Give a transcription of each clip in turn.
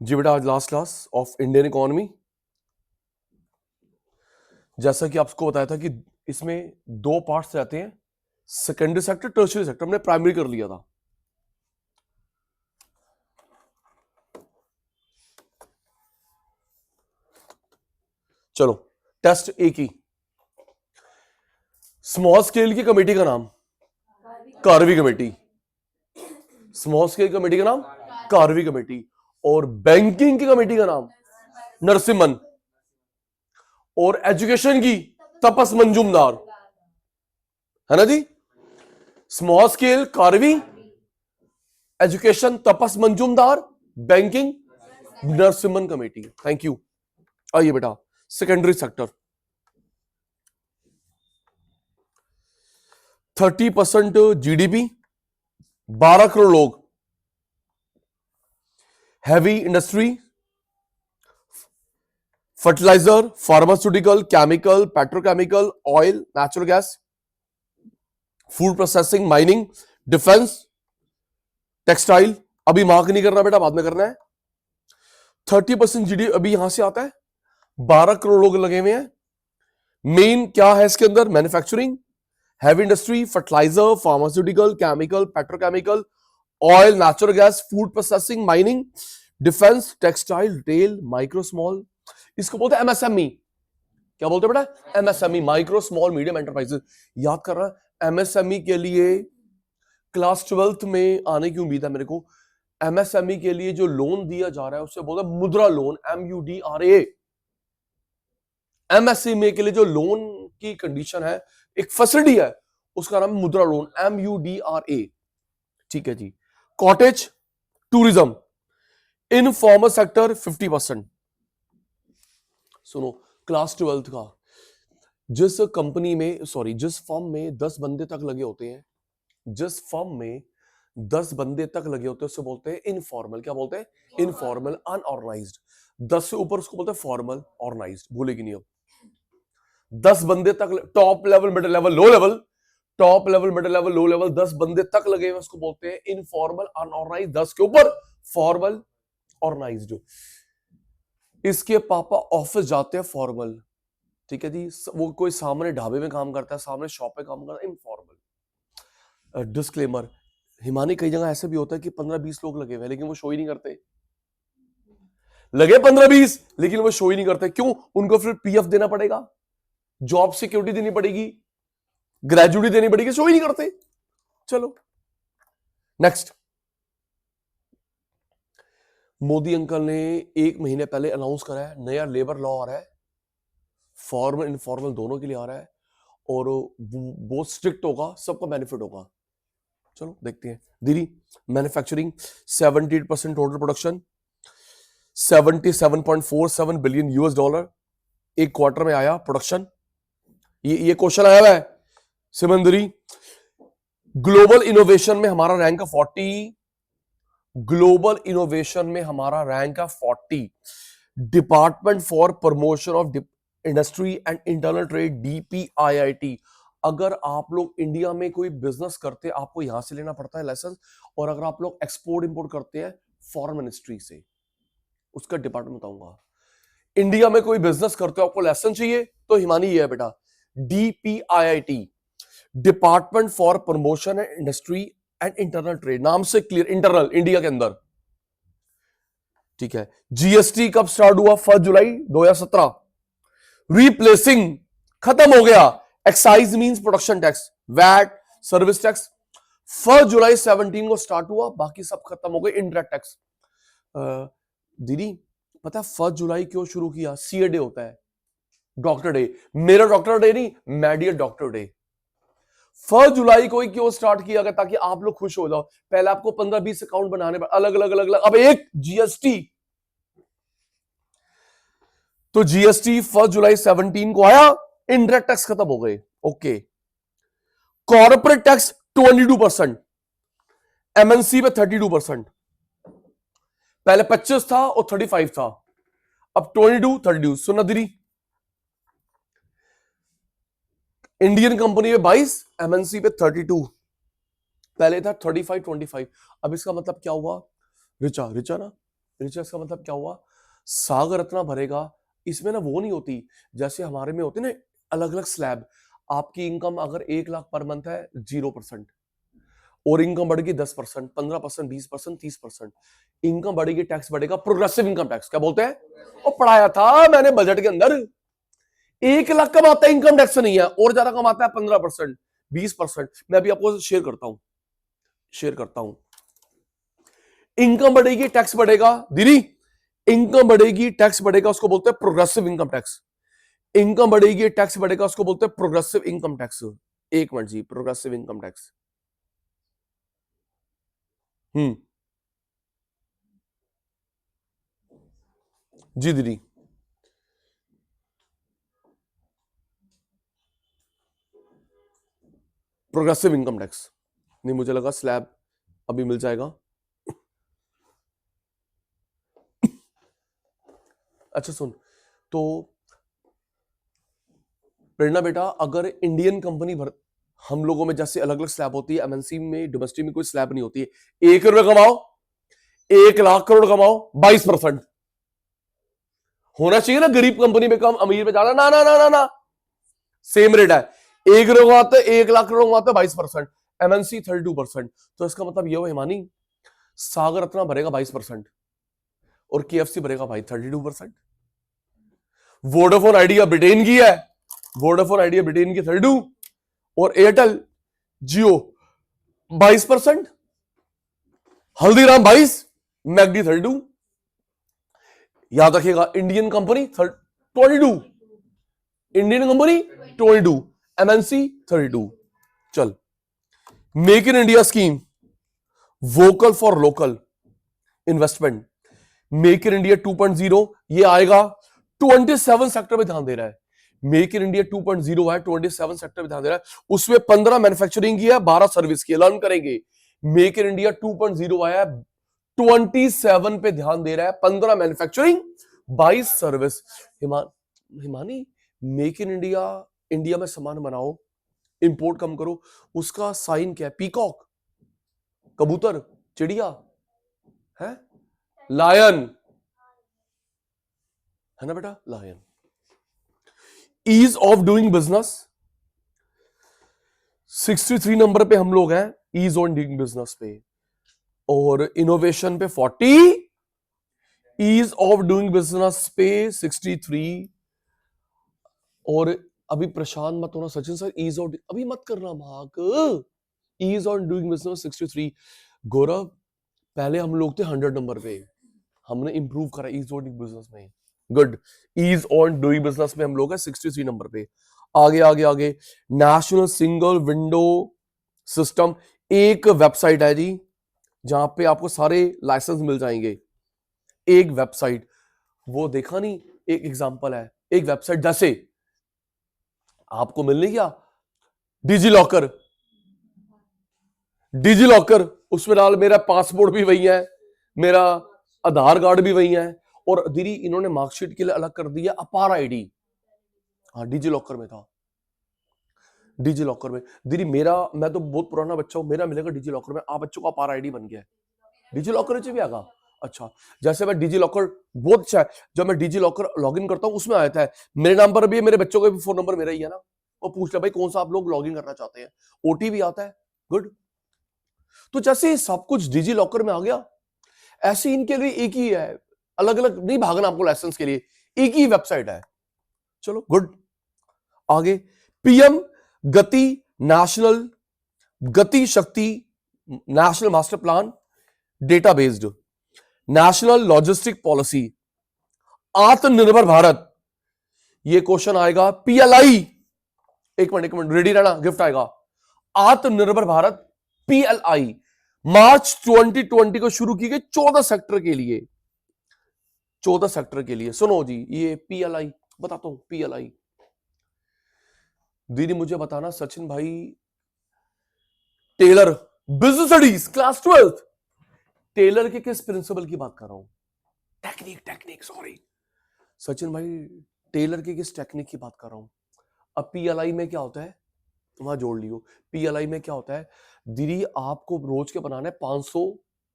जी बेटा, आज last class of Indian economy. जैसा कि आपको बताया था कि इसमें दो पार्ट्स रहते हैं, सेकेंडरी सेक्टर, टर्शियरी सेक्टर। हमने प्राइमरी कर लिया था। चलो टेस्ट ए की स्मॉल स्केल की कमेटी का नाम Karve committee. Small scale committee का नाम कार्वी कमेटी। और बैंकिंग की कमेटी का नाम नरसिम्हन। और एजुकेशन की तपस मंजूमदार, है ना जी। Small scale Karve, education Tapas Majumdar, banking Narasimham committee. Thank you. आइए बेटा, सेकेंडरी सेक्टर 30% जीडीपी, 12 करोड़ लोग, heavy industry, fertiliser, pharmaceutical, chemical, petrochemical, oil, natural gas, food processing, mining, defence, textile. अभी मार्क नहीं करना बेटा, बाद में करना है। 30% जीडीपी अभी यहां से आता है, 12 करोड़ लोग लगे हुए हैं। मेन क्या है इसके अंदर? Manufacturing, heavy industry, fertiliser, pharmaceutical, chemical, petrochemical, oil, natural gas, food processing, mining, defence, textile, retail, micro small. इसको बोलते हैं एमएसएमई। क्या बोलते हैं बेटा? MSME, micro small medium enterprises. याद कर रहा एमएसएमई के लिए क्लास 12th में आने की उम्मीद है मेरे को। एमएसएमई के लिए जो लोन दिया जा रहा है उससे बोलते हैं मुद्रा लोन, MUDRA। एमएसएमई के लिए जो लोन की कंडीशन है, एक फैसिलिटी है, उसका नाम मुद्रा लोन, MUDRA। ठीक है जी। Cottage, tourism, informal sector 50%। सुनो, क्लास 12th का जिस कंपनी में, सॉरी, जिस फर्म में 10 बंदे तक लगे होते हैं, जिस फर्म में 10 बंदे तक लगे होते हैं, उससे बोलते हैं इनफॉर्मल। क्या बोलते हैं? Informal, unorganised. 10 से ऊपर उसको बोलते हैं फॉर्मल, ऑर्गेनाइज्ड। भूलेगी नहीं अब। 10 बंदे तक, top level, middle level, low level, top level, middle level, low level, 10 बंदे तक लगे हुए उसको बोलते हैं इनफॉर्मल, अनऑर्गेनाइज्ड। 10 के ऊपर फॉर्मल, ऑर्गेनाइज्ड। इसके पापा ऑफिस जाते हैं, फॉर्मल। ठीक है जी। वो कोई सामने ढाबे में काम करता है, सामने शॉप पे काम करता है, इनफॉर्मल। डिस्क्लेमर, हिमानी कई जगह ऐसे भी होता है कि 15-20 लोग लगे हुए हैं लेकिन वो शो ही नहीं करते। लगे 15-20 लेकिन वो शो ही नहीं करते। क्यों? उनको फिर पीएफ देना पड़ेगा, जॉब सिक्योरिटी देनी पड़ेगी, ग्रेजुटी देनी पड़ेगी, शो ही नहीं करते। चलो नेक्स्ट। मोदी अंकल ने 1 महीने पहले अनाउंस करा है, नया लेबर लॉ आ रहा है, फॉर्मल इनफॉर्मल दोनों के लिए आ रहा है, और बहुत स्ट्रिक्ट होगा, सबका बेनिफिट होगा। चलो देखते हैं। दीदी, मैन्युफैक्चरिंग 78% टोटल प्रोडक्शन, $77.47 बिलियन एक क्वार्टर में आया प्रोडक्शन। ये क्वेश्चन आया हुआ है सिमंदरी। ग्लोबल इनोवेशन में हमारा रैंक है 40। ग्लोबल इनोवेशन में हमारा रैंक है 40। Department for promotion of industry and internal trade, DPIIT। अगर आप लोग इंडिया में कोई बिजनेस करते हैं, आपको यहां से लेना पड़ता है लाइसेंस। और अगर आप लोग एक्सपोर्ट इंपोर्ट करते हैं, फॉरेन मिनिस्ट्री से। उसका डिपार्टमेंट बताऊंगा। इंडिया में कोई बिजनेस करते हो, आपको लाइसेंस चाहिए, तो हिमानी ये है बेटा, DPIIT, department for promotion and industry and internal trade. नाम से क्लियर, इंटरनल, इंडिया के अंदर। ठीक है। GST कब स्टार्ट हुआ? 1 जुलाई 2017। रिप्लेसिंग, खत्म हो गया। Excise means production tax, VAT, service tax. 1 जुलाई 17 को स्टार्ट हुआ, बाकी सब खत्म हो गए। Indirect tax. दीदी पता है 1 जुलाई क्यों शुरू किया? CA डे होता है, डॉक्टर डे। मेरा डॉक्टर डे नहीं, मेडियल डॉक्टर डे। 1 जुलाई को ही क्यों स्टार्ट किया गया? ताकि आप लोग खुश हो जाओ। पहले आपको 15-20 अकाउंट बनाने पर अलग अलग अलग अलग, अब एक GST। तो GST 1 जुलाई 17 को आया, इंडायरेक्ट टैक्स खत्म हो गए। ओके। कॉर्पोरेट टैक्स 22%, MNC पे 32%। पहले 25 था और 35 था, अब 22-32। सुना दीदी, इंडियन कंपनी पे 22, MNC पे 32। पहले था 35-25। अब इसका मतलब क्या हुआ? रिचा रिचा ना, रिचर्स का मतलब क्या हुआ, सागर रत्ना भरेगा। इसमें ना वो नहीं होती जैसे हमारे में होती ना अलग अलग स्लैब। आपकी इनकम अगर 1 लाख पर मंथ है 0%, और इनकम बढ़ेगी 10%, 15%, 20%, 30%। इनकम बढ़ेगी, टैक्स बढ़ेगा, प्रोग्रेसिव इनकम टैक्स क्या बोलते हैं। और पढ़ाया था मैंने बजट के अंदर। 1 लाख कमाता है इनकम टैक्स नहीं है, और ज्यादा कमाता है 15%, 20%। मैं अभी आपको शेयर करता हूं। इनकम बढ़ेगी, टैक्स बढ़ेगा दीदी। इनकम बढ़ेगी, टैक्स बढ़ेगा, उसको बोलते हैं प्रोग्रेसिव इनकम टैक्स। इनकम बढ़ेगी, टैक्स बढ़ेगा, उसको बोलते हैं प्रोग्रेसिव इनकम टैक्स। एक मिनट जी, प्रोग्रेसिव इनकम टैक्स। जी दीदी। प्रोग्रेसिव इनकम टैक्स नहीं, मुझे लगा स्लैब अभी मिल जाएगा। अच्छा सुन, तो प्रेरणा बेटा, अगर इंडियन कंपनी भर, हम लोगों में जैसे अलग अलग स्लैब होती है, एमएनसी में डोमेस्टिक में कोई स्लैब नहीं होती है। 1 रुपए कमाओ, 1 लाख करोड़ कमाओ, 22% होना चाहिए ना। गरीब कंपनी में कम, अमीर में ज्यादा, ना ना ना ना ना, सेम रेट है। 1 रुपए कमाते 1 लाख करोड़ कमाते 22%, एमएनसी 32%। तो इसका मतलब यह हुआ हिमानी, सागर रत्ना भरेगा 22% और केएफसी भरेगा भाई 32%। वोडाफोन आइडिया ब्रिटेन की है, वोडाफोन आइडिया ब्रिटेन की 32, और एयरटेल जियो 22%, हल्दीराम 22, मैगडी 32। याद रखिएगा, Indian company 22, Indian company 22, MNC 32। चल, make in India scheme, vocal for local investment, make in India 2.0 ये आएगा। 27 सेक्टर पे ध्यान दे रहा है। मेक इन इंडिया 2.0 है, 27 सेक्टर पे ध्यान दे रहा है। उसमें 15 मैन्युफैक्चरिंग की है, 12 सर्विस की, लर्न करेंगे। मेक इन इंडिया 2.0 आया, 27 पे ध्यान दे रहा है, 15 manufacturing, 22 service. Himani, make in India, India में सामान बनाओ, इंपोर्ट कम करो, उसका साइन क्या है। पीकॉक, कबूतर, चिड़िया है, लायन है ना बेटा, lion. Ease of doing business 63 number पे हम लोग हैं, ईज ऑन डूइंग बिजनेस पे। और इनोवेशन पे 40, ईज ऑफ डूइंग बिजनेस पे 63। और अभी प्रशांत मत होना, सचिन सर ईज ऑफ, अभी मत करना भाग। Ease on doing business 63। Gaurav, पहले हम लोग थे 100 नंबर पे, हमने इंप्रूव करा ईज ऑन डूइंग बिजनेस में। Good, ease on doing business में हम लोग हैं 63 नंबर पे। आगे आगे आगे, नेशनल सिंगल विंडो सिस्टम, एक वेबसाइट है जी जहां पे आपको सारे लाइसेंस मिल जाएंगे। एक वेबसाइट, वो देखा नहीं, एक एग्जांपल है, एक वेबसाइट जैसे आपको मिलने क्या, डिजी लॉकर, डिजी लॉकर, उसमें डाल, मेरा पासपोर्ट भी वही है, मेरा आधार कार्ड भी वही है। और दीदी इन्होंने मार्कशीट के लिए अलग कर दिया अपार आईडी। हाँ, डिजी लॉकर में था, डिजी लॉकर में। दीदी मेरा, मैं तो बहुत पुराना बच्चा हूं, मेरा मिलेगा डिजी लॉकर में। आप बच्चों का अपार आईडी बन गया है, डिजी लॉकर भी आगा। अच्छा, जैसे मैं डिजी लॉकर, बहुत अच्छा है, जब मैं डिजी लॉकर लॉग इन करता हूं उसमें आता है मेरे नंबर भी है, मेरे बच्चों का भी फोन नंबर मेरा ही है ना। वो पूछ ले भाई कौन सा आप लोग लॉग इन करना चाहते हैं, ओटीपी आता है। गुड। तो जैसे सब कुछ डिजी लॉकर में आ गया, ऐसे इनके लिए एक ही है, अलग अलग नहीं भागना आपको लाइसेंस के लिए, एक ही वेबसाइट है। चलो गुड। आगे, पीएम गति नेशनल, गति शक्ति national master plan, data based, national logistic policy, आत्मनिर्भर भारत। ये क्वेश्चन आएगा पीएलआई, एक मिनट रेडी रहना, गिफ्ट आएगा। आत्मनिर्भर भारत पीएलआई, मार्च 2020 को शुरू की गई 14 सेक्टर के लिए, 14 सेक्टर के लिए। सुनो जी, ये पीएलआई बताता हूं, पीएलआई। दीदी मुझे बताना सचिन भाई, Taylor, business studies class 12, Taylor के किस प्रिंसिपल की बात कर रहा हूं, टेक्निक, टेक्निक सॉरी सचिन भाई, टेलर की किस टेक्निक की बात कर रहा हूं। अब पीएलआई में क्या होता है, वहां जोड़ लियो। पीएलआई में क्या होता है, दीदी आपको रोज के बनाना है 500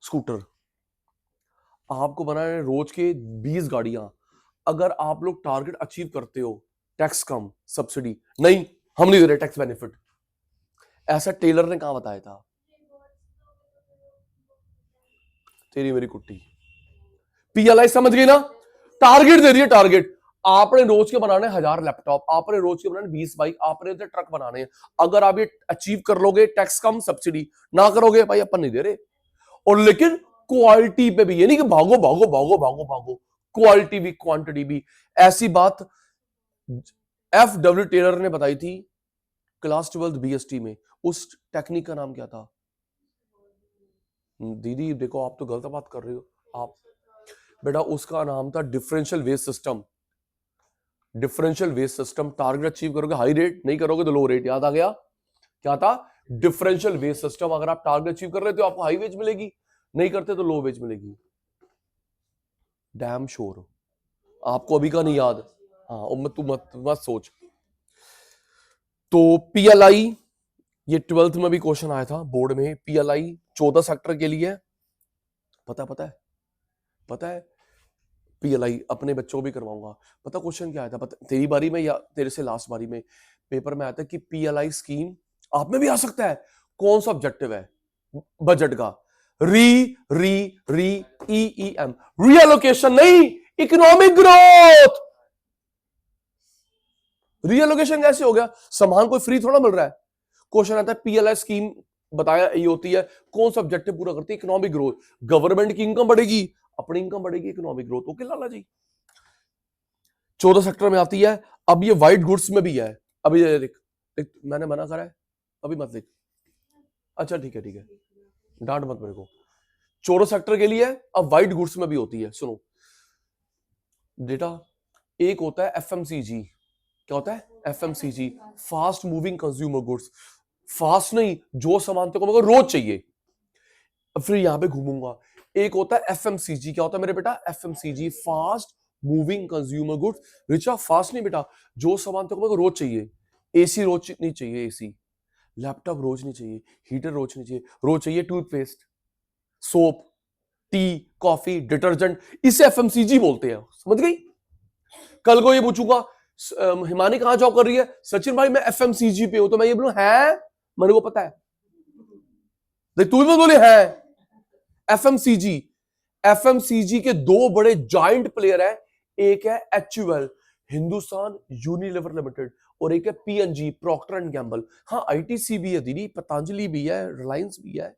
स्कूटर, आपको बनाने रोज के 20 गाड़ियां, अगर आप लोग टारगेट अचीव करते हो, टैक्स कम, सब्सिडी नहीं, हम नहीं दे रहे टैक्स बेनिफिट, ऐसा टेलर ने कहा बताया था? तेरी मेरी कुट्टी। पीएलआई समझ गई ना? टारगेट दे रही है, टारगेट। आपने रोज के बनाने 1000 लैपटॉप, आपने रोज के बनाने 20 बाइक, आपने तो ट्रक बनाने हैं। अगर आप ये अचीव कर लोगे, टैक्स कम सब्सिडी ना करोगे, भाई अपन नहीं दे रहे। और लेकिन क्वालिटी पे भी, ये नहीं कि भागो भागो भागो भागो भागो, क्वालिटी भी क्वांटिटी भी। ऐसी बात एफ टेलर ने बताई थी क्लास 12 बीएसटी में। उस टेक्निक का नाम क्या था? दीदी देखो, आप तो गलत बात कर रहे हो। आप बेटा, उसका नाम था differential waste system. Differential waste system. Target achieve करोगे हाई रेट, नहीं करोगे तो लो रेट। याद आ गया? क्या था? Differential wage system. अगर आप टारगेट अचीव कर रहे हो तो आपको हाई वेज मिलेगी, नहीं करते तो लो वेज मिलेगी। Damn sure. आपको अभी का नहीं याद? हाँ, तू मत मत सोच। तो पीएलआई, ये 12th में भी क्वेश्चन आया था बोर्ड में। पीएलआई 14 सेक्टर के लिए पता है। पीएलआई अपने बच्चों को भी करवाऊंगा। पता क्वेश्चन क्या आया था? पता तेरी बारी में या तेरे से लास्ट बारी में पेपर में आया था कि पीएलआई स्कीम आप में भी आ सकता है। कौन सा ऑब्जेक्टिव है बजट का? री री री ई एम, रीएलोकेशन नहीं, इकोनॉमिक ग्रोथ। रीएलोकेशन कैसे हो गया? सामान कोई फ्री थोड़ा मिल रहा है। क्वेश्चन आता है पीएलआई स्कीम बताया ये होती है, कौन सा ऑब्जेक्टिव पूरा करती है? Economic growth. गवर्नमेंट की इनकम बढ़ेगी, अपनी इनकम बढ़ेगी, इकोनॉमिक ग्रोथ। ओके लाला जी। 14 सेक्टर में आती है। अब ये व्हाइट गुड्स में भी है। अभी ये देख, मैंने मना करा है, अभी मत देख। अच्छा ठीक है, डांट मत मेरे को। 14 सेक्टर के लिए अब व्हाइट गुड्स में भी होती है। सुनो बेटा, एक होता है एफएमसीजी। क्या होता है? FMCG, fast moving consumer goods. Fast नहीं, जो सामान तेरे को मेरे को रोज चाहिए, फिर यहां पे घूमूंगा। एक होता है एफएमसीजी। क्या होता है मेरे बेटा? FMCG, fast moving consumer goods. Richa, fast नहीं बेटा, जो सामान तेरे को मेरे को रोज चाहिए। एसी रोज नहीं चाहिए, एसी। लैपटॉप रोज नहीं चाहिए, हीटर रोज नहीं चाहिए, रोज चाहिए toothpaste, soap, T, coffee, detergent. इसे एफएमसीजी बोलते हैं। समझ गई? कल को ये पूछूंगा हिमानी कहां जॉब कर रही है? सचिन भाई मैं एफएमसीजी पे हूं, तो मैं ये बोलूं है, मेरे को पता है। देख तू भी बोले है। एफएमसीजी, एफएमसीजी के दो बड़े जाइंट प्लेयर है। एक है एचयूएल, हिंदुस्तान यूनिलीवर लिमिटेड, और एक है पीएनजी, प्रॉक्टर एंड गैम्बल। हाँ, आईटीसी भी है दीदी, पतंजलि भी है, रिलायंस भी है,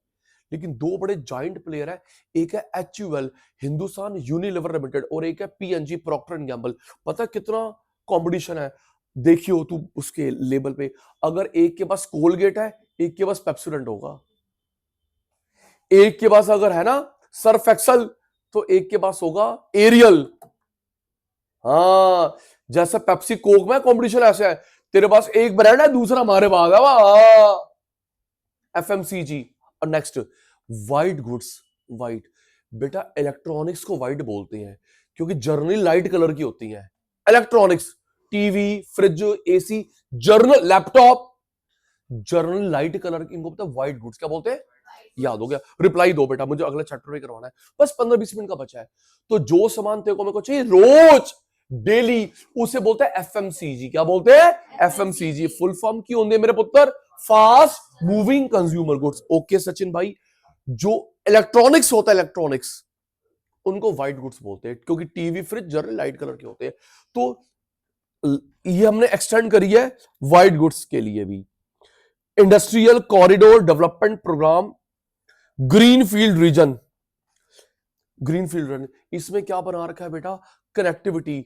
लेकिन दो बड़े जाइंट प्लेयर है। एक है एचयूएल, हिंदुस्तान यूनिलीवर लिमिटेड, और एक है पीएनजी, प्रॉक्टर एंड गैम्बल। पता है कितना कंपटीशन है? देखियो तू उसके लेबल पे, अगर एक के पास कोलगेट है, एक के पास पेप्सोडेंट होगा। एक के पास अगर है ना सर्फ एक्सल, तो एक के पास होगा एरियल। हाँ, जैसे पेप्सी कोक में कंपटीशन ऐसे है, तेरे पास एक ब्रांड है, दूसरा हमारे पास है। वाह, एफएमसीजी। और नेक्स्ट व्हाइट गुड्स। व्हाइट बेटा, इलेक्ट्रॉनिक्स को व्हाइट बोलते हैं क्योंकि जर्नल लाइट कलर की होती है। Electronics, TV, fridge, AC, journal, laptop, journal light colour की, इनको पता है व्हाइट गुड्स क्या बोलते हैं? याद हो गया? रिप्लाई दो बेटा, मुझे अगले चैप्टर में करवाना है, बस 15-20 मिनट का बचा है। तो जो सामान तेरे को मेरे को चाहिए रोज, डेली, उसे बोलते हैं एफएमसीजी। क्या बोलते हैं? एफएमसीजी। फुल फॉर्म की होती है मेरे पुत्र? Fast moving consumer goods. Okay Sachin भाई, जो इलेक्ट्रॉनिक्स होता है, इलेक्ट्रॉनिक्स, उनको व्हाइट गुड्स बोलते हैं क्योंकि TV, fridge, journal light colour के होते हैं। तो ये हमने एक्सटेंड करी है व्हाइट गुड्स के लिए भी। Industrial corridor development program, greenfield region. Greenfield region, इसमें क्या बना रखा है बेटा? कनेक्टिविटी।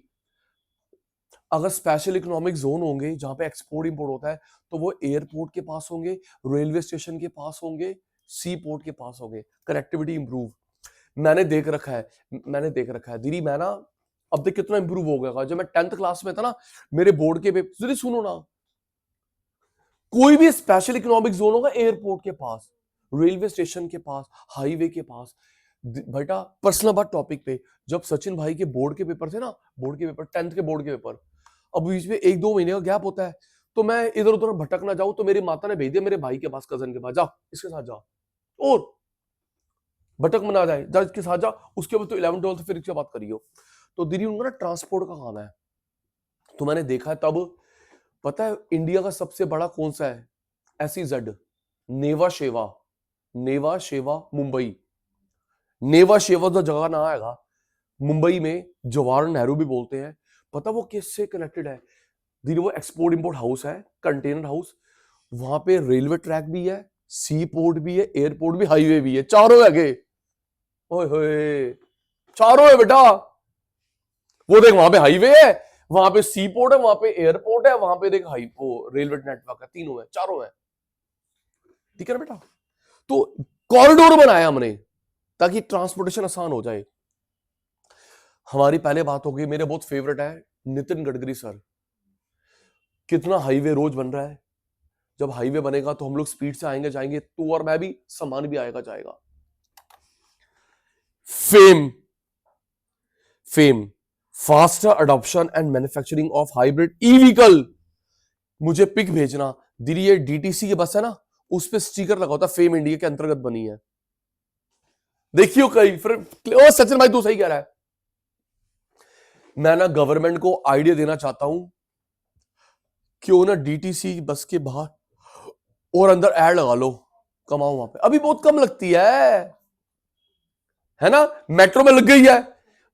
अगर स्पेशल इकोनॉमिक जोन होंगे जहां पे एक्सपोर्ट इंपोर्ट होता है, तो वो एयरपोर्ट के पास होंगे, रेलवे स्टेशन के पास होंगे, सी पोर्ट के पास होंगे। कनेक्टिविटी इंप्रूव मैंने देख रखा है दीदी। मैं ना अब तक कितना इंप्रूव हो गया। जब मैं 10th क्लास में था ना, मेरे बोर्ड के पेपर, सुनो ना, कोई भी स्पेशल इकोनॉमिक जोन होगा एयरपोर्ट के पास, रेलवे स्टेशन के पास, हाईवे के पास। बेटा पर्सनल बात टॉपिक पे, जब सचिन भाई के बोर्ड के पेपर थे ना, बोर्ड के पेपर, 10th के बोर्ड के पेपर, अब बीच में 1-2 महीने का गैप होता है, तो मैं इधर उधर भटक ना जाऊं, तो मेरी माता ने भेज दिया मेरे भाई के पास, कजन के पास, जा इसके साथ जा। और भटक मना जाए, जा इसके साथ जा, उसके बाद तो 11 12 फिर इसके बात करियो। तो दीदी उनका ना ट्रांसपोर्ट का काम है। तो मैंने देखा है तब, पता है इंडिया का सबसे बड़ा कौन सा है? SEZ, नेवा शेवा, नेवा शेवा मुंबई। नेवा शेवा जो जगह ना आएगा मुंबई में, जवाहर नेहरू भी बोलते हैं। पता वो किससे कनेक्टेड है दीदी? वो एक्सपोर्ट इंपोर्ट हाउस है, कंटेनर हाउस। वहां पे रेलवे ट्रैक भी है, सी पोर्ट भी है, एयरपोर्ट भी, हाईवे भी है, चारों है गे। ओए होए, चारों है बेटा। वो देख वहां पे हाईवे है, वहां पे सी पोर्ट है, वहां पे एयरपोर्ट है, वहां पे देख वो रेलवे नेटवर्क है, तीनों है, चारों है। ठीक है ना बेटा? तो कॉरिडोर बनाया हमने ताकि ट्रांसपोर्टेशन आसान हो जाए। हमारी पहले बात होगी, मेरे बहुत फेवरेट है नितिन गडकरी सर। कितना हाईवे रोज बन रहा है। जब हाईवे बनेगा तो हम लोग स्पीड से आएंगे जाएंगे, तू और मैं भी, सामान भी आएगा जाएगा। Fame, fame, faster adoption and manufacturing of hybrid e vehicle. मुझे पिक भेजना दीदी, ये डीटीसी की बस है ना, उस पे स्टिकर लगा होता, फेम इंडिया के अंतर्गत बनी है, देखियो कहीं फिर। ओ सचिन भाई तू सही कह रहा है। मैं ना गवर्नमेंट को आइडिया देना चाहता हूं, क्यों ना डीटीसी बस के बाहर और अंदर ऐड लगा लो, कमाओ वहां पे। अभी बहुत कम लगती है ना? मेट्रो में लग गई है,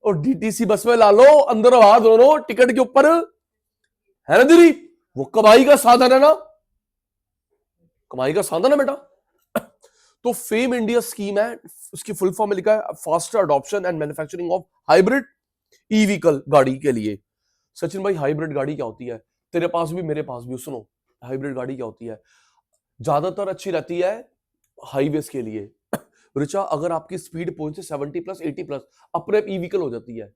और डीटीसी बस में ला लो, अंदर आवाज दोनों टिकट के ऊपर, है ना दीदी? वो कमाई का साधन है ना, कमाई का साधन है बेटा। तो फेम इंडिया स्कीम है, उसकी फुल फॉर्म में लिखा है faster adoption and manufacturing of hybrid e vehicle, गाड़ी के लिए। सचिन भाई हाइब्रिड गाड़ी क्या होती है? तेरे पास भी मेरे पास भी, सुनो हाइब्रिड गाड़ी क्या होती है। ज्यादातर अच्छी रहती है हाईवेज के लिए। रिचा अगर आपकी स्पीड पहुंचे 70 प्लस 80 प्लस, अपने ई व्हीकल हो जाती है।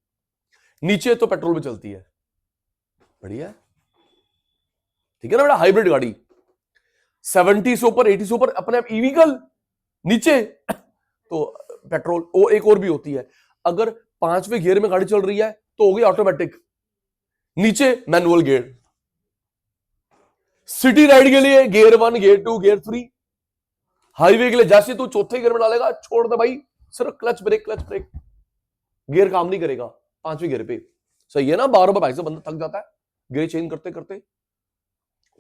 नीचे तो पेट्रोल में चलती है, बढ़िया है। ठीक है ना बेटा? हाइब्रिड गाड़ी 70 से ऊपर 80 से ऊपर अपने आप ई व्हीकल, नीचे तो पेट्रोल। और एक और भी होती है, अगर 5वें गियर में गाड़ी चल रही है तो होगी ऑटोमेटिक, नीचे मैनुअल गियर। सिटी राइड के लिए गियर 1, गियर 2, गियर 3। हाईवे के लिए जैसे तू चौथे गियर में डालेगा, छोड़ दे भाई, सिर्फ clutch brake, clutch brake, gear काम नहीं करेगा 5वें गियर पे। सही है ना? 12 भाई से बंदा थक जाता है गियर चेंज करते करते।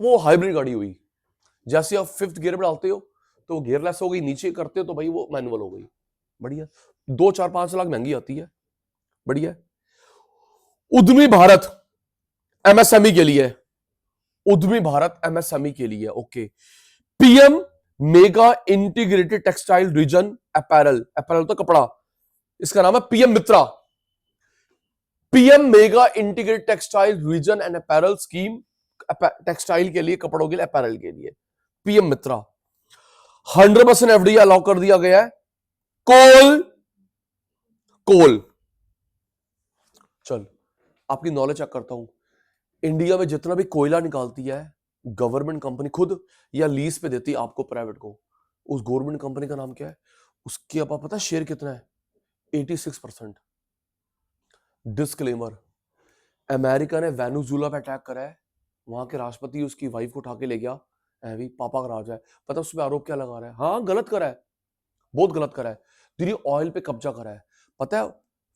वो हाइब्रिड गाड़ी हुई। जैसे आप 5th गियर में डालते हो तो गियरलेस हो गई, नीचे करते हो तो भाई वो मैनुअल हो गई, बढ़िया। 2 4 5 लाख महंगी आती है, बढ़िया। उद्यमी भारत एमएसएमई के लिए, उद्यमी भारत एमएसएमई के लिए, okay. PM mega integrated textile reason apparel, apparel तो कपड़ा, इसका नाम है PM Mitra. PM mega integrated textile reason and apparel scheme, textile के लिए, कपड़ों के लिए, अपैरल के लिए, पीएम मित्रा। 100% एफडीआई अलाउ कर दिया गया है। कोल, कोल, चल आपकी नॉलेज चेक करता हूं। इंडिया में जितना भी कोयला निकालती है गवर्नमेंट कंपनी खुद या लीज पे देती है आपको, प्राइवेट को, उस गवर्नमेंट कंपनी का नाम क्या है? उसके आपको पता शेयर कितना है? 86%। डिस्क्लेमर, अमेरिका ने वेनेजुएला पे अटैक करा है, वहां के राष्ट्रपति उसकी वाइफ को उठा के ले गया, भी पापा का राज है। पता उस पर आरोप क्या लगा रहा है? हाँ गलत करा है, बहुत गलत करा है दीदी, ऑयल पे कब्जा करा है। पता है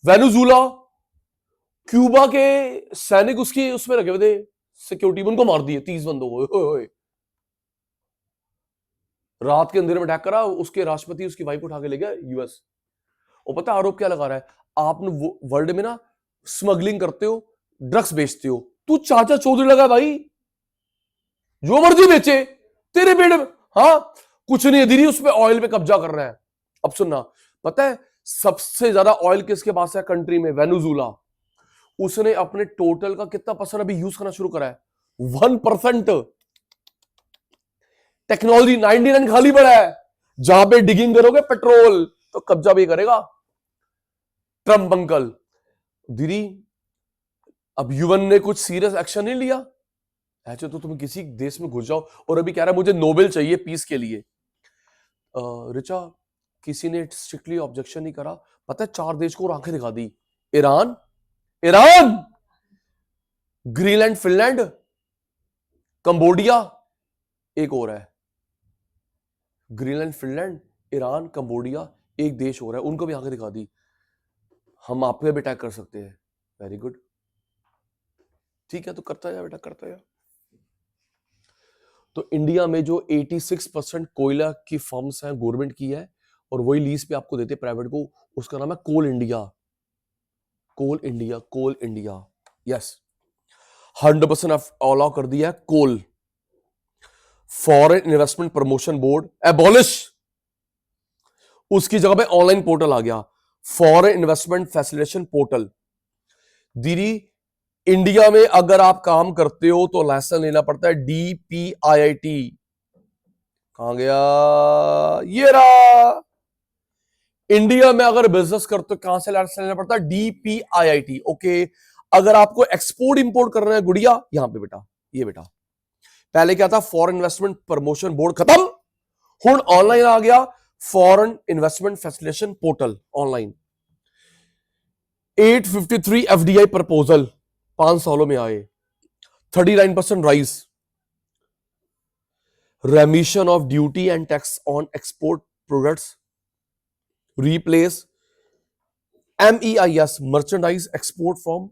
वेनेजुएला, क्यूबा के सैनिक उसकी उसमें रखे हुए थे, सिक्योरिटी में, उनको मार दिए 30 बंदों को। रात के अंधेरे में अटैक करा, उसके राष्ट्रपति उसकी वाइफ को उठा के ले गया यूएस। और पता आरोप क्या लगा रहा है? आपने वर्ल्ड में ना स्मगलिंग करते हो, ड्रग्स बेचते हो। तू चाचा चौधरी लगा भाई, जो मर्जी बेचे तेरे पेट में। हाँ कुछ नहीं है दीदी, उस पर ऑयल पे कब्जा कर रहा है। अब सुनना, पता है सबसे ज्यादा ऑयल किसके पास है कंट्री में? वेनेजुएला। उसने अपने टोटल का कितना परसेंट अभी यूज करना शुरू करा है? 1%। टेक्नोलॉजी 99 खाली पड़ा है। जहां पे डिगिंग करोगे पेट्रोल तो कब्जा भी करेगा ट्रंप अंकल। दीदी अब यूएन ने कुछ सीरियस एक्शन नहीं लिया, ऐसे तो तुम किसी देश में घुस जाओ और अभी कह रहा है मुझे नोबेल चाहिए पीस के लिए। रिचा किसी ने स्ट्रिक्टली ऑब्जेक्शन नहीं करा। पता है 4 देश को आंखें दिखा दी, Iran, Iran, Greenland, Finland, Cambodia, एक और है, ग्रीनलैंड, फिनलैंड, ईरान, कंबोडिया, एक देश हो रहा है, उनको भी आंखें दिखा दी, हम आप पे भी अटैक कर सकते हैं। वेरी गुड, ठीक है, तो करता जा बेटा, करता जा। तो इंडिया में जो 86% कोयला की फर्म्स हैं गवर्नमेंट की है, और वही लीज पे आपको देते प्राइवेट को, उसका नाम है Coal India. Coal India, Coal India, yes. 100% allow कर दिया coal. Foreign investment promotion board abolish, उसकी जगह पे ऑनलाइन पोर्टल आ गया, फॉरेन इन्वेस्टमेंट फैसिलिटेशन पोर्टल। दीदी इंडिया में अगर आप काम करते हो तो लाइसेंस लेना पड़ता है DPIIT। कहां गया, ये रहा। इंडिया में अगर बिजनेस करते हो कहां से लाइसेंस लेना पड़ता है, DPIIT। ओके, अगर आपको एक्सपोर्ट इंपोर्ट करना है गुड़िया, यहां पे बेटा, ये बेटा, पहले क्या था, फॉरेन इन्वेस्टमेंट प्रमोशन बोर्ड खत्म, हुन ऑनलाइन आ गया foreign investment facilitation portal online. 853 FDI proposal 5 सालों में आए, 39% rise, remission of duty and tax on export products, replace MEIS merchandise export from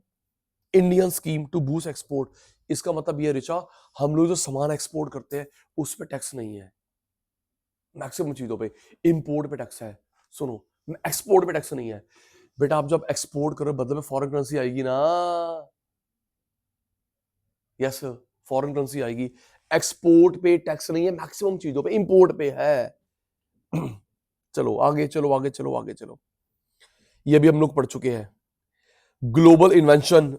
Indian scheme to boost export. इसका मतलब ये रिचा, हम लोग जो सामान एक्सपोर्ट करते हैं उस पर टैक्स नहीं है, मैक्सिमम चीजों पे, इंपोर्ट पे टैक्स है। सुनो, एक्सपोर्ट पे टैक्स नहीं है बेटा। आप जब एक्सपोर्ट करो बदले में फॉरेन करेंसी आएगी ना, यस, फॉरेन करेंसी आएगी। एक्सपोर्ट पे टैक्स नहीं है, मैक्सिमम चीजों पे, इंपोर्ट पे है। चलो आगे चलो, आगे चलो, आगे चलो, ये भी हम लोग पढ़ चुके हैं। ग्लोबल इन्वेंशन,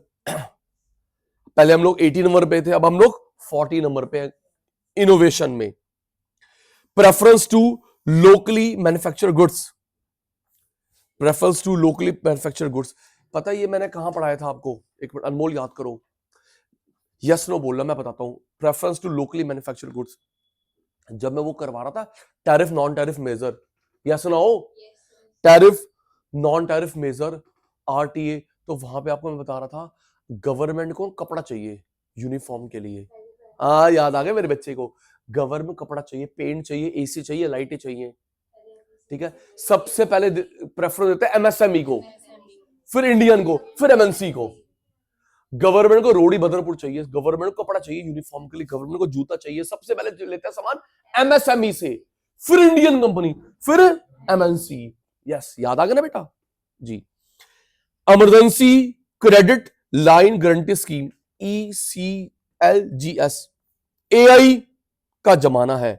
पहले हम लोग 80 नंबर पे थे, अब हम लोग 40 नंबर पे हैं इनोवेशन में। Preference to locally manufacture goods, preference to locally manufacture goods, पता है ये मैंने कहां पढ़ाया था आपको, एक मिनट अनमोल याद करो, यस नो बोलना, मैं बताता हूं। Preference to locally manufacture goods, जब मैं वो करवा रहा था tariff non tariff measure, yes no, tariff non tariff measure, RTA, तो वहां पे आपको मैं बता रहा था गवर्नमेंट को कपड़ा चाहिए यूनिफॉर्म के लिए। याद आ गया मेरे बच्चे को, गवर्नमेंट कपड़ा चाहिए, पेंट चाहिए, AC चाहिए, लाइटें चाहिए, ठीक है। सबसे पहले प्रेफरेंस देते हैं MSME को, फिर इंडियन को, फिर MNC को। गवर्नमेंट को रोड़ी बदरपुर चाहिए, गवर्नमेंट को कपड़ा चाहिए यूनिफॉर्म के लिए, गवर्नमेंट को जूता चाहिए, सबसे पहले लेते हैं सामान MSME से, फिर इंडियन कंपनी, फिर MNC। यस, याद आ गया ना बेटा जी। Emergency credit line guarantee scheme, ECLGS, AI का जमाना है,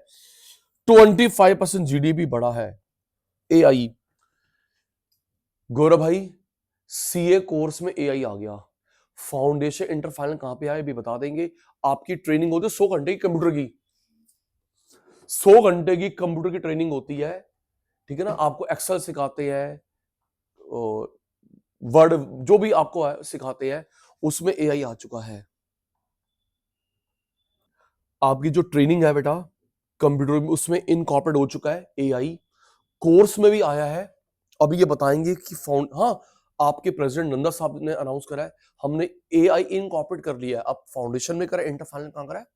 25% GDP बढ़ा है AI। गौरव भाई CA कोर्स में AI आ गया, फाउंडेशन इंटर फाइनल कहां पे आए भी बता देंगे। आपकी ट्रेनिंग होती है 100 घंटे की कंप्यूटर की, 100 घंटे की कंप्यूटर की ट्रेनिंग होती है, ठीक है ना। आपको एक्सेल सिखाते हैं, वर्ड जो भी आपको सिखाते हैं, उसमें AI आ चुका है। आपकी जो ट्रेनिंग है बेटा कंप्यूटर में, उसमें इनकॉर्पोरेट हो चुका है AI, कोर्स में भी आया है। अभी ये बताएंगे कि हाँ, आपके प्रेसिडेंट नंदा साहब ने अनाउंस करा है, हमने AI इनकॉर्पोरेट कर लिया है। अब फाउंडेशन में करा, इंटर फाइनल कहां करा है,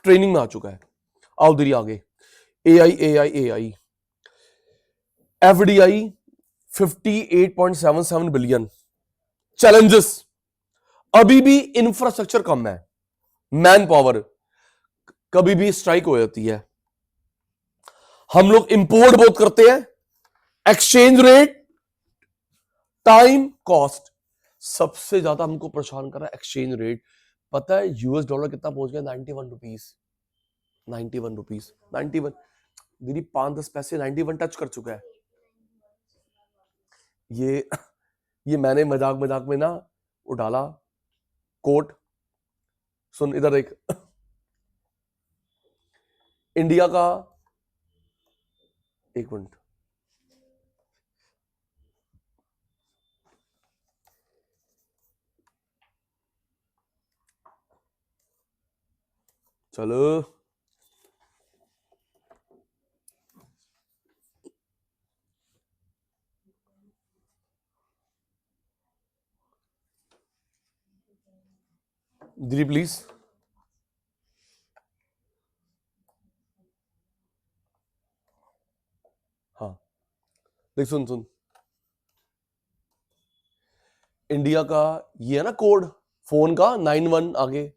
ट्रेनिंग में आ चुका है। आओ दरी आगे, AI FDI 58.77 बिलियन। चैलेंजेस, अभी भी इंफ्रास्ट्रक्चर कम है, मैन पावर कभी भी स्ट्राइक हो जाती है, हम लोग इंपोर्ट बहुत करते हैं, एक्सचेंज रेट, टाइम, कॉस्ट, सबसे ज्यादा हमको परेशान कर रहा है एक्सचेंज रेट। पता है $, कितना पहुंच गया, 91 रुपीज, 91 रुपीज, 91, दीदी 5-10 पैसे 91 टच कर चुका है। ये मैंने मजाक मजाक में ना उडाला कोट, सुन इधर देख, इंडिया का, एक मिनट, चलो दीदी प्लीज, हाँ देख सुन सुन, इंडिया का ये है ना कोड फोन का 91 आगे,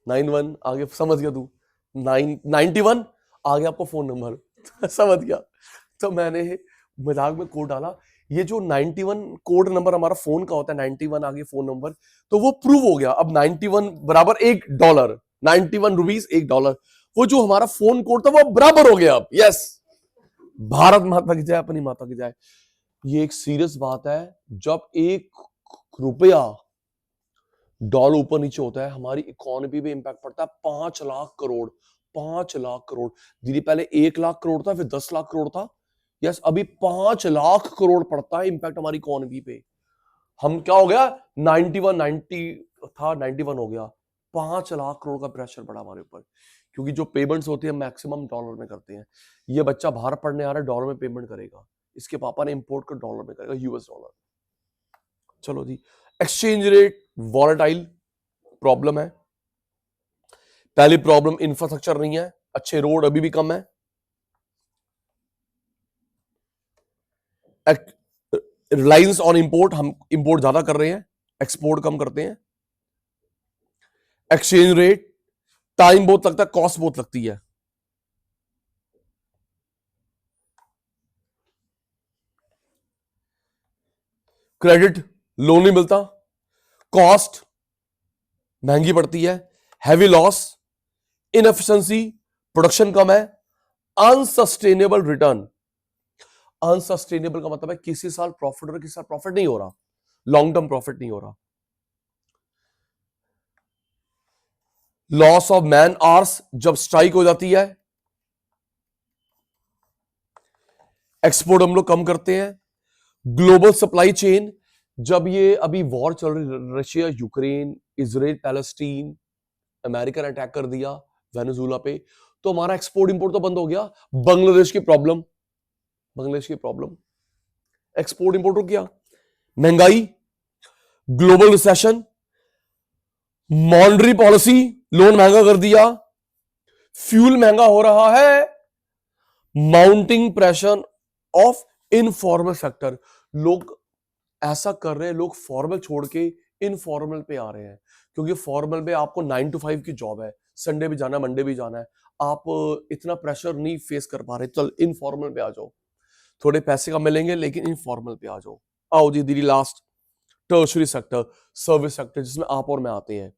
91 आगे, समझ गया तू, 91 आगे आपका फोन नंबर समझ गया। तो मैंने मजाक में कोड डाला, ये जो 91 कोड नंबर हमारा फोन का होता है, 91 आगे फोन नंबर, तो वो प्रूव हो गया। अब 91 बराबर $1, 91 रुपीज $1, वो जो हमारा फोन कोड था वो बराबर हो गया। अब यस, भारत माता की जय, अपनी माता की जय। ये एक सीरियस बात है, जब ₹1 डॉलर ऊपर नीचे होता है हमारी इकोनॉमी पे इंपैक्ट पड़ता है। 5 लाख करोड़, 5 लाख करोड़। दीदी पहले 1 लाख करोड़ था, फिर 10 लाख करोड़ था। यस, अभी 5 लाख करोड़ पड़ता है इंपैक्ट हमारी इकोनॉमी पे। हम क्या हो गया, 90 था, 91 हो गया। 5 लाख करोड़ का प्रेशर पड़ा हमारे ऊपर, क्योंकि जो पेमेंट्स होती है मैक्सिमम डॉलर में करते हैं। ये बच्चा बाहर पढ़ने आ रहा है, डॉलर में पेमेंट करेगा, इसके पापा ने इंपोर्ट कर डॉलर में करेगा, यूएस डॉलर। चलो जी, एक्सचेंज रेट वॉलेटाइल प्रॉब्लम है। पहली प्रॉब्लम इंफ्रास्ट्रक्चर नहीं है, अच्छे रोड अभी भी कम है। रिलायंस ऑन इंपोर्ट, हम इंपोर्ट ज्यादा कर रहे हैं, एक्सपोर्ट कम करते हैं। एक्सचेंज रेट, टाइम बहुत लगता है, कॉस्ट बहुत लगती है। क्रेडिट लोन नहीं मिलता, कॉस्ट महंगी पड़ती है, हैवी लॉस, इनएफिशिएंसी, प्रोडक्शन कम है, अनसस्टेनेबल रिटर्न। अनसस्टेनेबल का मतलब है किसी साल प्रॉफिट हो रहा, किसी साल प्रॉफिट नहीं हो रहा, लॉन्ग टर्म प्रॉफिट नहीं हो रहा। लॉस ऑफ मैन आवर्स, जब स्ट्राइक हो जाती है। एक्सपोर्ट हम लोग कम करते हैं। ग्लोबल सप्लाई चेन, जब ये अभी वॉर चल रही, Russia Ukraine, Israel Palestine, America ने अटैक कर दिया वेनेजुएला पे, तो हमारा एक्सपोर्ट इंपोर्ट तो बंद हो गया। बांग्लादेश की प्रॉब्लम, बांग्लादेश की प्रॉब्लम, एक्सपोर्ट इंपोर्ट रुक गया। महंगाई, global recession, monetary policy, loan महंगा कर दिया, फ्यूल महंगा हो रहा है, mounting pressure of informal sector. लोग ऐसा कर रहे हैं, लोग फॉर्मल छोड़ के इनफॉर्मल पे आ रहे हैं, क्योंकि फॉर्मल में आपको 9 to 5 की जॉब है, संडे भी जाना है, मंडे भी जाना है, आप इतना प्रेशर नहीं फेस कर पा रहे, चल इनफॉर्मल पे आ जाओ, थोड़े पैसे कम मिलेंगे लेकिन इनफॉर्मल पे आ जाओ। आओ जी दीदी, last tertiary sector, service sector, जिसमें आप और मैं आते हैं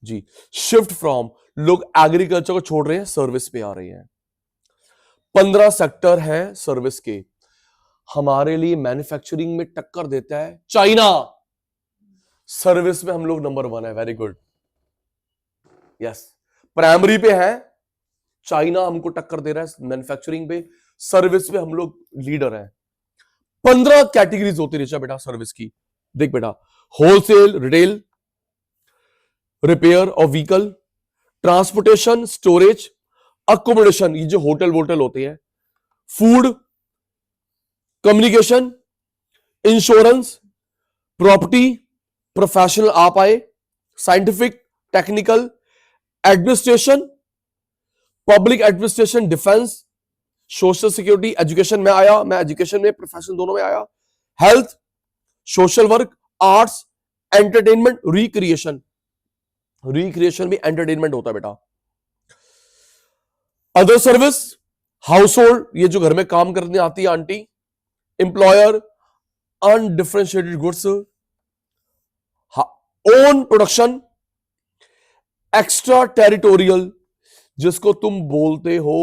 जी। शिफ्ट फ्रॉम, लोग एग्रीकल्चर को छोड़ रहे हैं, सर्विस पे आ रहे हैं। 15 सेक्टर है सर्विस के। हमारे लिए मैन्युफैक्चरिंग में टक्कर देता है चाइना, सर्विस में हम लोग नंबर 1 है। Very good, yes. प्राइमरी पे है चाइना, हमको टक्कर दे रहा है मैन्युफैक्चरिंग पे, सर्विस पे हम लोग लीडर हैं। 15 कैटेगरीज होती है बेटा सर्विस की। देख बेटा, होलसेल, रिटेल, रिपेयर और व्हीकल, ट्रांसपोर्टेशन, स्टोरेज, अकोमोडेशन, ये जो होटल वोटल होते हैं, food, communication, insurance, property, professional आप आए, scientific, technical, administration, public administration, defence, social security, education में आया, मैं एजुकेशन में प्रोफेशनल दोनों में आया, health, social work, arts, entertainment, recreation. Recreation भी एंटरटेनमेंट होता है बेटा। अदर सर्विस, हाउस होल्ड, ये जो घर में काम करने आती है आंटी, employer, undifferentiated goods, own production, extra territorial, जिसको तुम बोलते हो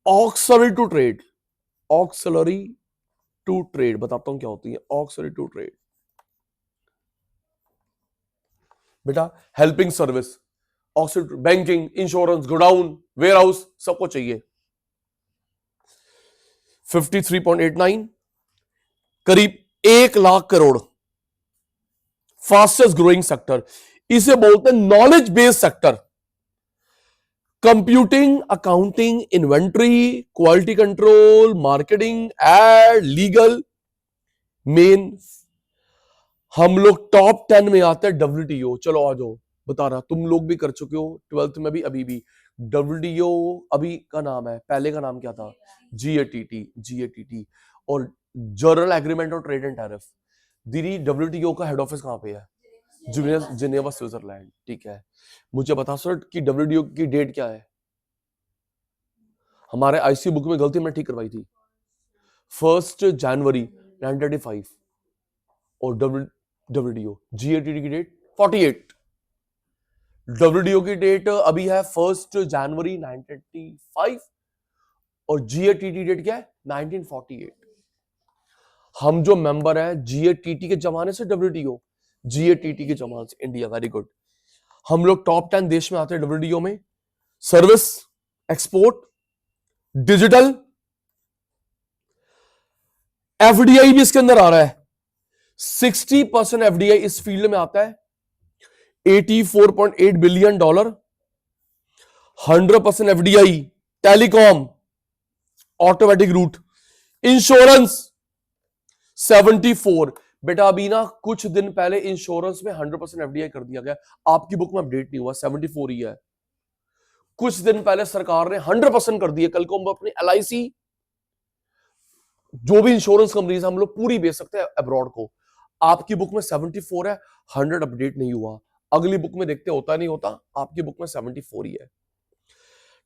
auxiliary to trade. Auxiliary to trade बताता हूं क्या होती है ऑक्सिलरी टू ट्रेड बेटा। Helping service, auxiliary, banking, insurance, godown, warehouse, सबको चाहिए। 53.89, करीब 1 lakh crore, fastest growing sector, इसे बोलते हैं knowledge based sector. Computing, accounting, inventory, quality control, marketing, ad, legal, main. हम लोग टॉप 10 में आते हैं WTO। चलो आ जाओ, बता रहा, तुम लोग भी कर चुके हो 12th में भी, अभी भी। WTO अभी का नाम है, पहले का नाम क्या था? GATT और journal agreement on trade and tariff. दीदी WTO का हेड ऑफिस कहाँ पे है? Geneva Switzerland. ठीक है, मुझे बता सर कि WTO की डेट क्या है? हमारे आईसी बुक में गलती मैं ठीक करवाई थी, 1 जनवरी 1935। और WTO GATT की डेट 48। WTO की डेट अभी है 1 जनवरी 1935 और GATT डेट क्या है? 1948। हम जो मेंबर है GATT के जमाने से WTO, GATT के जमाने से इंडिया। Very good. हम लोग टॉप 10 देश में आते हैं WTO में। सर्विस, एक्सपोर्ट, डिजिटल, FDI भी इसके अंदर आ रहा है। 60% FDI इस फील्ड में आता है, $84.8 billion. 100% FDI telecom, automatic route, insurance 74। बेटा अभी ना कुछ दिन पहले इंश्योरेंस में 100% FDI कर दिया गया, आपकी बुक में अपडेट नहीं हुआ, 74 ही है। कुछ दिन पहले सरकार ने 100% कर दिया। कल को हम अपनी LIC जो भी इंश्योरेंस कंपनीज हम लोग पूरी बेच सकते हैं अब्रॉड को। आपकी बुक में 74 है, 100 अपडेट नहीं हुआ। अगली बुक में देखते होता नहीं होता, आपकी बुक में 74 ही है।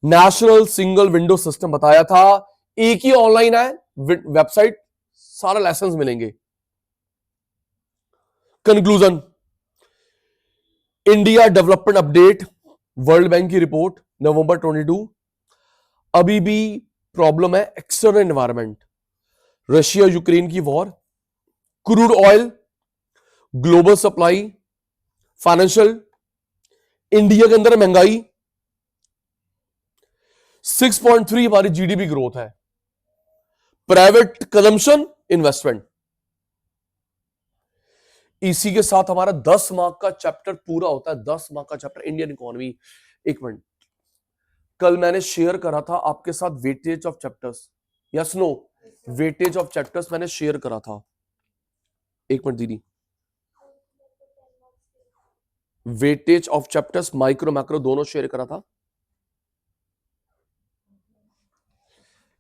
नेशनल सिंगल विंडो सिस्टम बताया था, एक ही ऑनलाइन है वेबसाइट, सारा लाइसेंस मिलेंगे। Conclusion, India development update, world bank की रिपोर्ट नवंबर 22। अभी भी प्रॉब्लम है एक्सटर्नल एनवायरनमेंट, रशिया यूक्रेन की war, crude oil, global supply, financial, India के अंदर महंगाई। 6.3 हमारी GDP ग्रोथ है, प्राइवेट कंजम्पशन, इन्वेस्टमेंट। इसी के साथ हमारा 10 मार्क का चैप्टर पूरा होता है। 10 मार्क का चैप्टर इंडियन इकोनॉमी। एक मिनट, कल मैंने शेयर करा था आपके साथ weightage of chapters, yes no? Weightage of chapters मैंने शेयर करा था। एक मिनट दीदी, weightage of chapters micro macro दोनों शेयर करा था।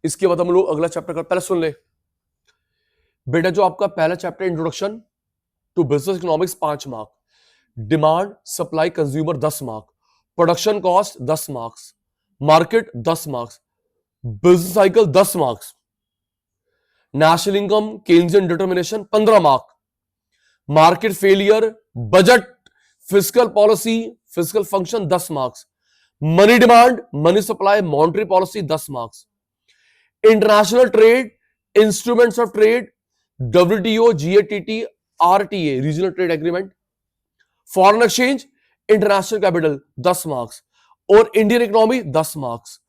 इसके बाद हम लोग अगला चैप्टर कर, पहले सुन ले बेटा। जो आपका पहला chapter introduction to business economics 5 mark, demand supply consumer 10 mark, production cost 10 marks, market 10 marks, business cycle 10 marks, national income Keynesian determination 15 mark, market failure, budget, fiscal policy, fiscal function 10 marks, money demand, money supply, monetary policy 10 marks, international trade, instruments of trade, WTO, GATT, RTA regional trade agreement, foreign exchange, international capital 10 marks और Indian economy 10 marks.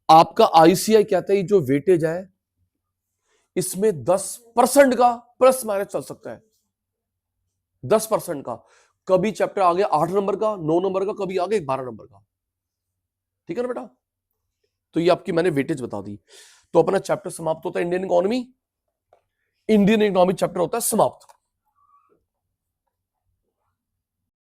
आपका ICI कहता है जो weightage है इसमें 10% का plus minus चल सकता है। 10% का, कभी चैप्टर आ गया 8 नंबर का, 9 नंबर का, कभी आ गया 12 नंबर का। ठीक है ना बेटा? तो ये आपकी मैंने वेटेज बता दी। तो अपना चैप्टर समाप्त होता है Indian economy. Indian economy chapter होता है समाप्त।